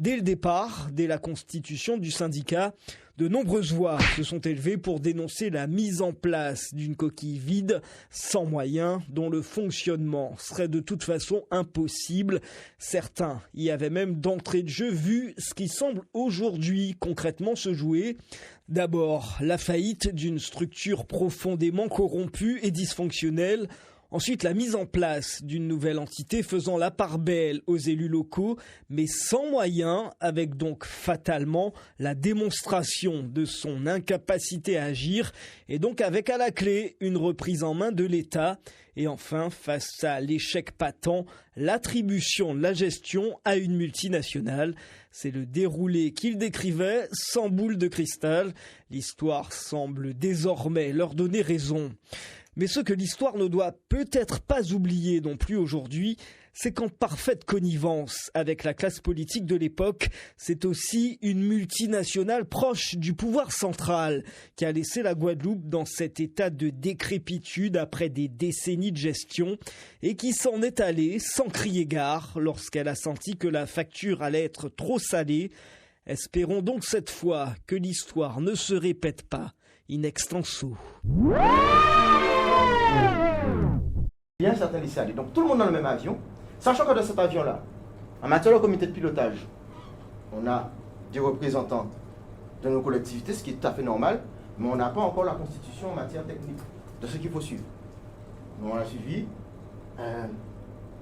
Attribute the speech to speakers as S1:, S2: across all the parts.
S1: Dès le départ, dès la constitution du syndicat, de nombreuses voix se sont élevées pour dénoncer la mise en place d'une coquille vide, sans moyens, dont le fonctionnement serait de toute façon impossible. Certains y avaient même d'entrée de jeu vu ce qui semble aujourd'hui concrètement se jouer. D'abord, la faillite d'une structure profondément corrompue et dysfonctionnelle. Ensuite, la mise en place d'une nouvelle entité faisant la part belle aux élus locaux, mais sans moyens, avec donc fatalement la démonstration de son incapacité à agir, et donc avec à la clé une reprise en main de l'État. Et enfin, face à l'échec patent, l'attribution de la gestion à une multinationale. C'est le déroulé qu'il décrivait sans boule de cristal. L'histoire semble désormais leur donner raison. Mais ce que l'histoire ne doit peut-être pas oublier non plus aujourd'hui, c'est qu'en parfaite connivence avec la classe politique de l'époque, c'est aussi une multinationale proche du pouvoir central qui a laissé la Guadeloupe dans cet état de décrépitude après des décennies de gestion et qui s'en est allée sans crier gare lorsqu'elle a senti que la facture allait être trop salée. Espérons donc cette fois que l'histoire ne se répète pas in extenso.
S2: Il y a un certain lycée, donc tout le monde dans le même avion, sachant que dans cet avion-là, en matière de comité de pilotage, on a des représentants de nos collectivités, ce qui est tout à fait normal, mais on n'a pas encore la constitution en matière technique de ce qu'il faut suivre. Donc on a suivi un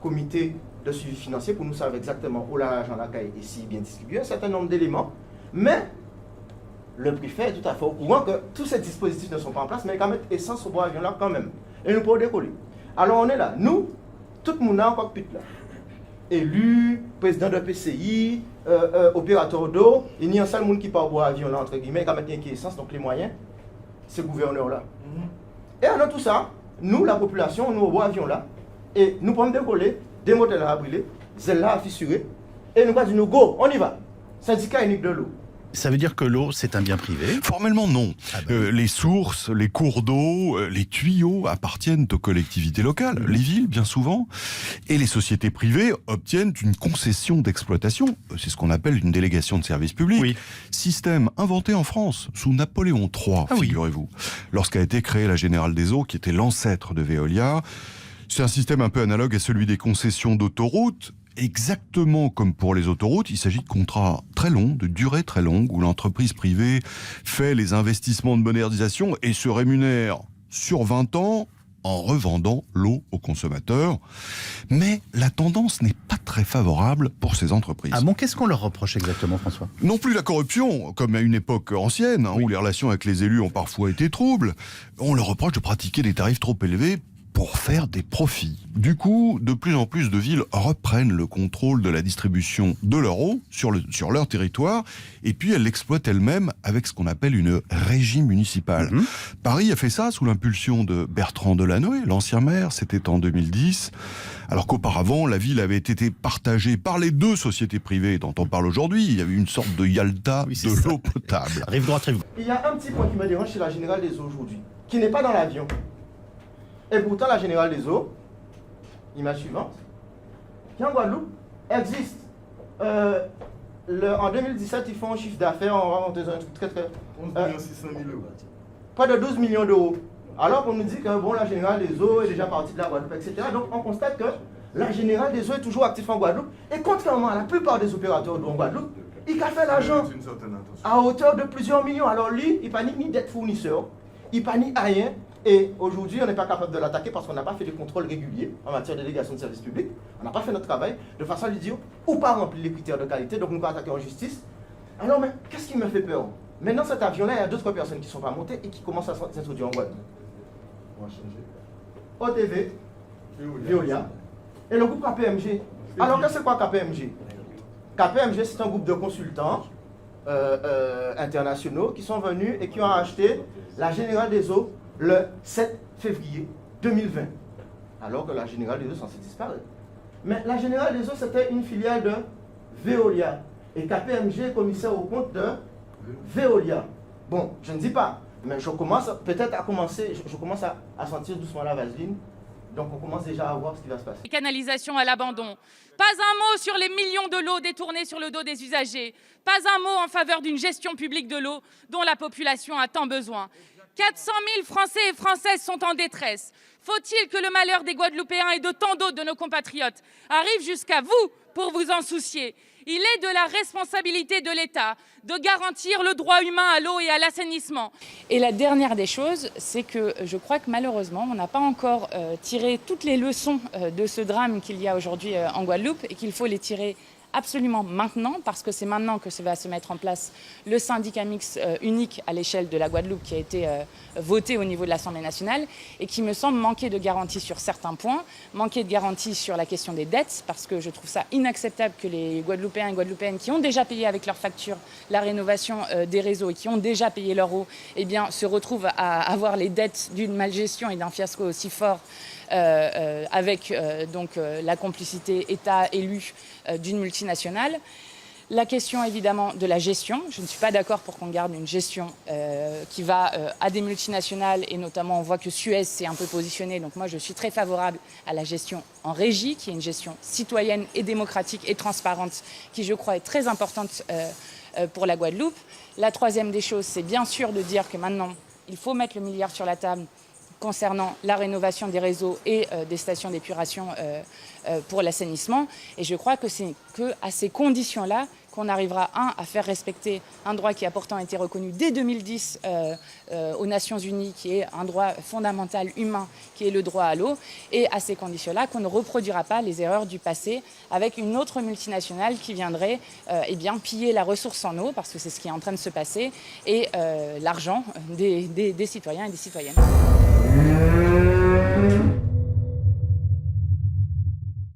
S2: comité de suivi financier pour nous savoir exactement où l'argent est si bien distribué, un certain nombre d'éléments, mais le préfet est tout à fait au courant que tous ces dispositifs ne sont pas en place, mais il va mettre essence au bois avion là quand même. Et nous pouvons décoller. Alors on est là, nous, tout le monde a en cockpit là. Élu, président de PCI, opérateur d'eau, il n'y a un seul monde qui part au bois avion là, entre guillemets, il va mettre qui essence, donc les moyens, c'est le gouverneur là. Et alors tout ça, nous, la population, nous au bois avion là, et nous pouvons décoller, des moteurs à brûler, zèle là à fissurer, et nous allons dire, go, on y va. Syndicat unique de l'eau.
S3: Ça veut dire que l'eau, c'est un bien privé?
S4: Formellement, non.
S3: Oui.
S4: Les sources, les cours d'eau, les tuyaux appartiennent aux collectivités locales, les villes bien souvent, et les sociétés privées obtiennent une concession d'exploitation. C'est ce qu'on appelle une délégation de service public.
S3: Oui.
S4: Système inventé en France sous Napoléon III, figurez-vous, lorsqu'a été créée la Générale des Eaux, qui était l'ancêtre de Veolia. C'est un système un peu analogue à celui des concessions d'autoroutes. Exactement comme pour les autoroutes, il s'agit de contrats très longs, de durée très longue, où l'entreprise privée fait les investissements de modernisation et se rémunère sur 20 ans en revendant l'eau aux consommateurs. Mais la tendance n'est pas très favorable pour ces entreprises.
S3: Ah bon, qu'est-ce qu'on leur reproche exactement, François?
S4: Non plus la corruption, comme à une époque ancienne, où les relations avec les élus ont parfois été troubles. On leur reproche de pratiquer des tarifs trop élevés pour faire des profits. Du coup, de plus en plus de villes reprennent le contrôle de la distribution de leur eau sur leur territoire, et puis elles l'exploitent elles-mêmes avec ce qu'on appelle une régie municipale. Paris a fait ça sous l'impulsion de Bertrand Delanoë, l'ancien maire, c'était en 2010, alors qu'auparavant, la ville avait été partagée par les deux sociétés privées dont on parle aujourd'hui. Il y avait une sorte de Yalta de l'eau potable.
S3: Rive droite, rive gauche.
S2: Il y a un petit point qui me dérange chez la Générale des Eaux aujourd'hui, qui n'est pas dans l'avion. Et pourtant, la Générale des Eaux, image suivante, qui en Guadeloupe existe. En 2017, ils font un chiffre d'affaires, on va monter un truc très très...
S5: 11 600 000 euros.
S2: Pas de 12 millions d'euros. Alors qu'on nous dit que bon, la Générale des Eaux est déjà partie de la Guadeloupe, etc. Donc on constate que la Générale des Eaux est toujours active en Guadeloupe. Et contrairement à la plupart des opérateurs d'eau en Guadeloupe, il a fait l'argent à hauteur de plusieurs millions. Alors lui, il n'a ni d'être fournisseur, il n'a ni rien. Et aujourd'hui, on n'est pas capable de l'attaquer parce qu'on n'a pas fait de contrôle régulier en matière de délégation de service public. On n'a pas fait notre travail de façon à lui dire ou pas remplir les critères de qualité, donc nous pas attaquer en justice. Alors, mais qu'est-ce qui me fait peur? Maintenant, cet avion-là, il y a d'autres personnes qui ne sont pas montées et qui commencent à s'introduire en Guadeloupe. OTV, Veolia et le groupe KPMG. Alors, qu'est-ce que c'est quoi KPMG? KPMG, c'est un groupe de consultants internationaux qui sont venus et qui ont acheté la Générale des Eaux le 7 février 2020, alors que la Générale des Eaux est censée disparaître. Mais la Générale des Eaux, c'était une filiale de Veolia. Et KPMG est commissaire au compte de Veolia. Bon, je ne dis pas, mais je commence peut-être à commencer, je commence à sentir doucement la vaseline Donc on commence déjà à voir ce qui va se passer.
S5: Les canalisations à l'abandon. Pas un mot sur les millions de lots détournés sur le dos des usagers. Pas un mot en faveur d'une gestion publique de l'eau dont la population a tant besoin. 400 000 Français et Françaises sont en détresse. Faut-il que le malheur des Guadeloupéens et de tant d'autres de nos compatriotes arrive jusqu'à vous pour vous en soucier? Il est de la responsabilité de l'État de garantir le droit humain à l'eau et à l'assainissement. Et la dernière des choses, c'est que je crois que malheureusement, on n'a pas encore tiré toutes les leçons de ce drame qu'il y a aujourd'hui en Guadeloupe et qu'il faut les tirer absolument maintenant, parce que c'est maintenant que va se mettre en place le syndicat mixte unique à l'échelle de la Guadeloupe qui a été voté au niveau de l'Assemblée nationale et qui me semble manquer de garantie sur certains points, manquer de garantie sur la question des dettes, parce que je trouve ça inacceptable que les Guadeloupéens et Guadeloupéennes qui ont déjà payé avec leurs factures la rénovation des réseaux et qui ont déjà payé leur eau, eh bien, se retrouvent à avoir les dettes d'une malgestion et d'un fiasco aussi fort avec la complicité État-élu d'une multinationale. La question évidemment de la gestion. Je ne suis pas d'accord pour qu'on garde une gestion qui va à des multinationales et notamment on voit que Suez s'est un peu positionné. Donc moi je suis très favorable à la gestion en régie qui est une gestion citoyenne et démocratique et transparente qui je crois est très importante pour la Guadeloupe. La troisième des choses c'est bien sûr de dire que maintenant il faut mettre le milliard sur la table concernant la rénovation des réseaux et des stations d'épuration pour l'assainissement. Et je crois que c'est qu'à ces conditions-là qu'on arrivera, à faire respecter un droit qui a pourtant été reconnu dès 2010 aux Nations Unies, qui est un droit fondamental humain, qui est le droit à l'eau, et à ces conditions-là qu'on ne reproduira pas les erreurs du passé avec une autre multinationale qui viendrait piller la ressource en eau, parce que c'est ce qui est en train de se passer, et l'argent des citoyens et des citoyennes.